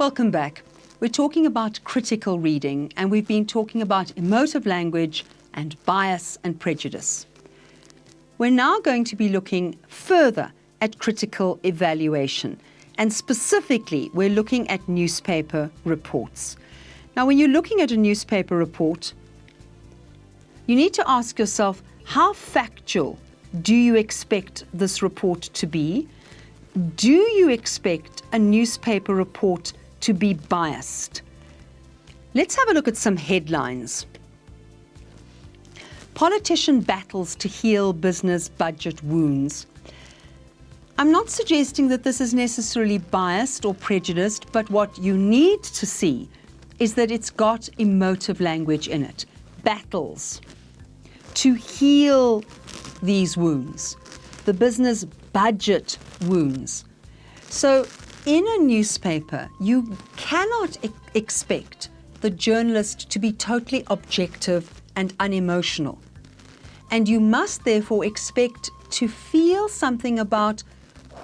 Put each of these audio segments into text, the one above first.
Welcome back. We're talking about critical reading, and we've been talking about emotive language and bias and prejudice. We're now going to be looking further at critical evaluation, and specifically we're looking at newspaper reports. Now, when you're looking at a newspaper report, you need to ask yourself, how factual do you expect this report to be? Do you expect a newspaper report to be biased? Let's have a look at some headlines. Politician battles to heal business budget wounds. I'm not suggesting that this is necessarily biased or prejudiced, but what you need to see is that it's got emotive language in it. Battles to heal these wounds, the business budget wounds. So in a newspaper, you cannot expect the journalist to be totally objective and unemotional. And you must therefore expect to feel something about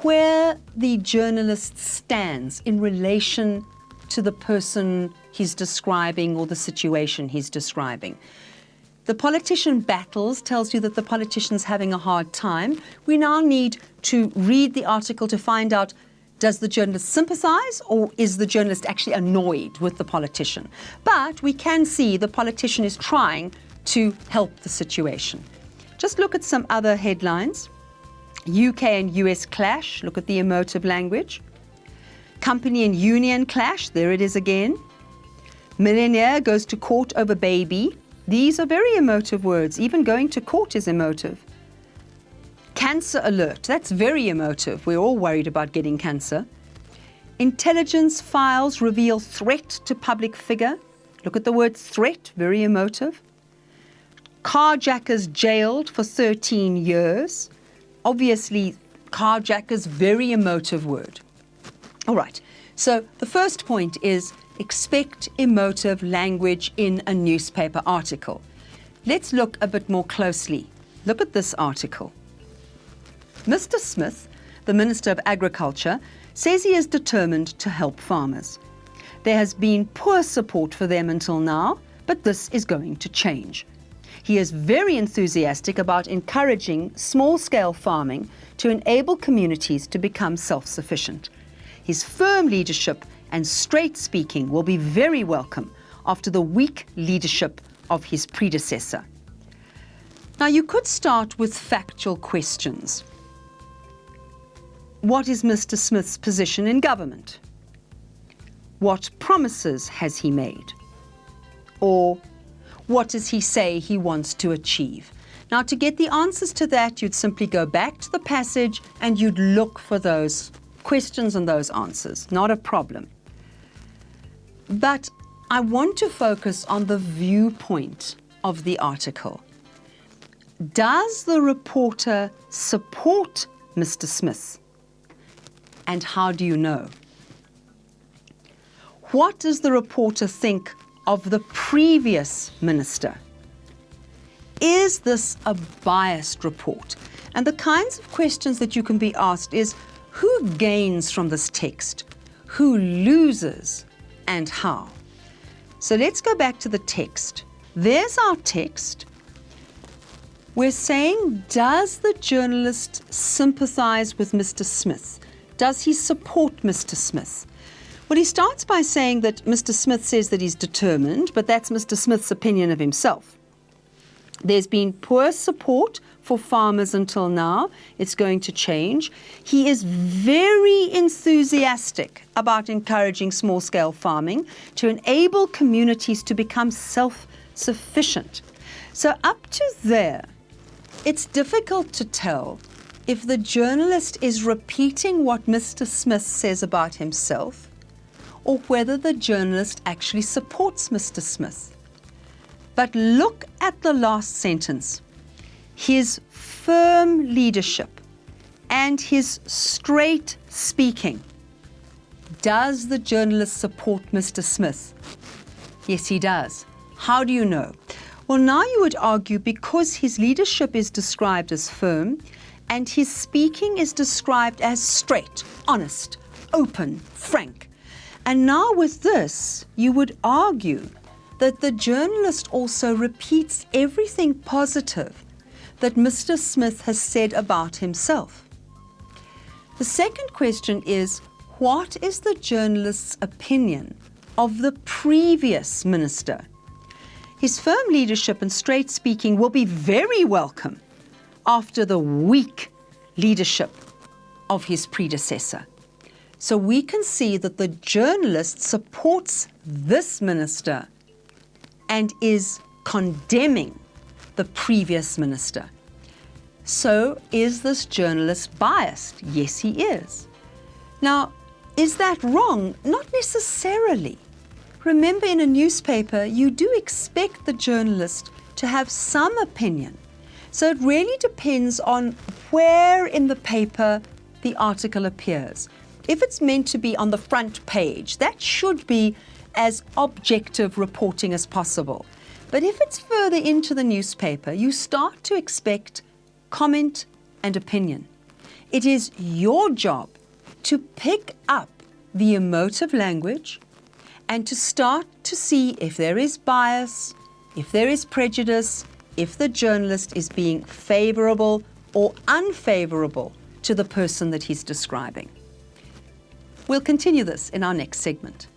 where the journalist stands in relation to the person he's describing or the situation he's describing. The politician battles tells you that the politician's having a hard time. We now need to read the article to find out, does the journalist sympathize or is the journalist actually annoyed with the politician? But we can see the politician is trying to help the situation. Just look at some other headlines. UK and US clash, look at the emotive language. Company and union clash, there it is again. Millionaire goes to court over baby. These are very emotive words. Even going to court is emotive. Cancer alert, that's very emotive. We're all worried about getting cancer. Intelligence files reveal threat to public figure. Look at the word threat, very emotive. Carjackers jailed for 13 years. Obviously, carjackers, very emotive word. All right, so the first point is expect emotive language in a newspaper article. Let's look a bit more closely. Look at this article. Mr. Smith, the Minister of Agriculture, says he is determined to help farmers. There has been poor support for them until now, but this is going to change. He is very enthusiastic about encouraging small-scale farming to enable communities to become self-sufficient. His firm leadership and straight speaking will be very welcome after the weak leadership of his predecessor. Now, you could start with factual questions. What is Mr. Smith's position in government? What promises has he made? Or what does he say he wants to achieve? Now, to get the answers to that, you'd simply go back to the passage and you'd look for those questions and those answers. Not a problem. But I want to focus on the viewpoint of the article. Does the reporter support Mr. Smith? And how do you know? What does the reporter think of the previous minister? Is this a biased report? And the kinds of questions that you can be asked is, who gains from this text? Who loses? And how? So let's go back to the text. There's our text. We're saying, does the journalist sympathize with Mr. Smith? Does he support Mr. Smith? Well, he starts by saying that Mr. Smith says that he's determined, but that's Mr. Smith's opinion of himself. There's been poor support for farmers until now. It's going to change. He is very enthusiastic about encouraging small-scale farming to enable communities to become self-sufficient. So up to there, it's difficult to tell if the journalist is repeating what Mr. Smith says about himself or whether the journalist actually supports Mr. Smith. But look at the last sentence. His firm leadership and his straight speaking. Does the journalist support Mr. Smith? Yes, he does. How do you know? Well, now you would argue because his leadership is described as firm and his speaking is described as straight, honest, open, frank. And now with this, you would argue that the journalist also repeats everything positive that Mr. Smith has said about himself. The second question is, what is the journalist's opinion of the previous minister? His firm leadership and straight speaking will be very welcome after the weak leadership of his predecessor. So we can see that the journalist supports this minister and is condemning the previous minister. So is this journalist biased? Yes, he is. Now, is that wrong? Not necessarily. Remember, in a newspaper, you do expect the journalist to have some opinion. So it really depends on where in the paper the article appears. If it's meant to be on the front page, that should be as objective reporting as possible. But if it's further into the newspaper, you start to expect comment and opinion. It is your job to pick up the emotive language and to start to see if there is bias, if there is prejudice, if the journalist is being favorable or unfavorable to the person that he's describing. We'll continue this in our next segment.